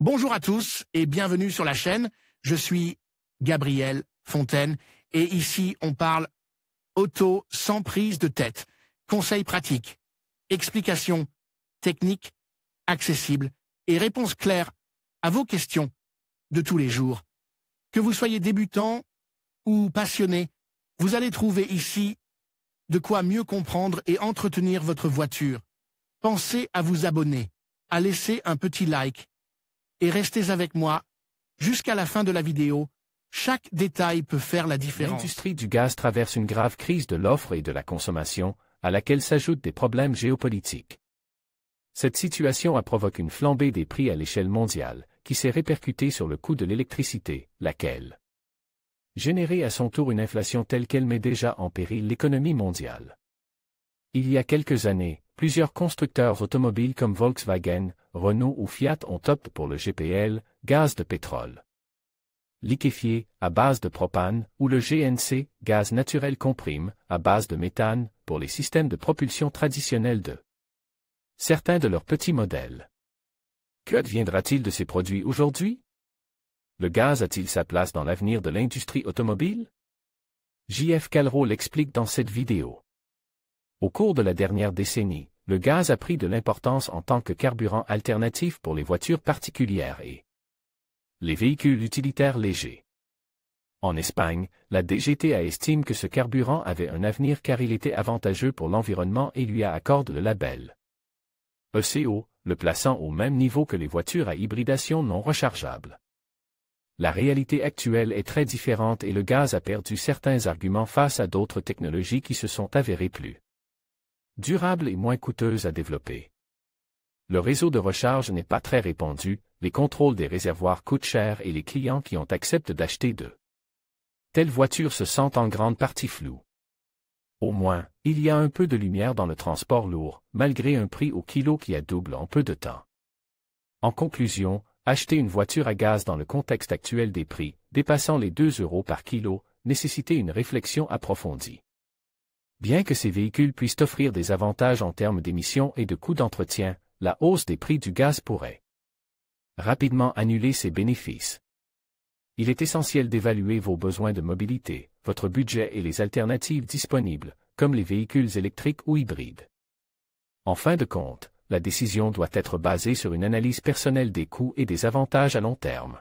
Bonjour à tous et bienvenue sur la chaîne. Je suis Gabriel Fontaine et ici on parle auto sans prise de tête. Conseils pratiques, explications techniques, accessibles et réponses claires à vos questions de tous les jours. Que vous soyez débutant ou passionné, vous allez trouver ici de quoi mieux comprendre et entretenir votre voiture. Pensez à vous abonner, à laisser un petit like et restez avec moi jusqu'à la fin de la vidéo. Chaque détail peut faire la différence. L'industrie du gaz traverse une grave crise de l'offre et de la consommation, à laquelle s'ajoutent des problèmes géopolitiques. Cette situation a provoqué une flambée des prix à l'échelle mondiale, qui s'est répercutée sur le coût de l'électricité, laquelle généré à son tour une inflation telle qu'elle met déjà en péril l'économie mondiale. Il y a quelques années, plusieurs constructeurs automobiles comme Volkswagen, Renault ou Fiat ont opté pour le GPL, gaz de pétrole liquéfié, à base de propane, ou le GNC, gaz naturel comprime, à base de méthane, pour les systèmes de propulsion traditionnels de certains de leurs petits modèles. Qu'adviendra-t-il de ces produits aujourd'hui? Le gaz a-t-il sa place dans l'avenir de l'industrie automobile? J.F. Calreau l'explique dans cette vidéo. Au cours de la dernière décennie, le gaz a pris de l'importance en tant que carburant alternatif pour les voitures particulières et les véhicules utilitaires légers. En Espagne, la DGTA estime que ce carburant avait un avenir car il était avantageux pour l'environnement et lui accorde le label ECO, le plaçant au même niveau que les voitures à hybridation non rechargeable. La réalité actuelle est très différente et le gaz a perdu certains arguments face à d'autres technologies qui se sont avérées plus durables et moins coûteuses à développer. Le réseau de recharge n'est pas très répandu, les contrôles des réservoirs coûtent cher et les clients qui ont accepté d'acheter de telles voitures se sentent en grande partie floues. Au moins, il y a un peu de lumière dans le transport lourd, malgré un prix au kilo qui a doublé en peu de temps. En conclusion, acheter une voiture à gaz dans le contexte actuel des prix, dépassant les 2 € par kilo, nécessitait une réflexion approfondie. Bien que ces véhicules puissent offrir des avantages en termes d'émissions et de coûts d'entretien, la hausse des prix du gaz pourrait rapidement annuler ces bénéfices. Il est essentiel d'évaluer vos besoins de mobilité, votre budget et les alternatives disponibles, comme les véhicules électriques ou hybrides. En fin de compte, la décision doit être basée sur une analyse personnelle des coûts et des avantages à long terme.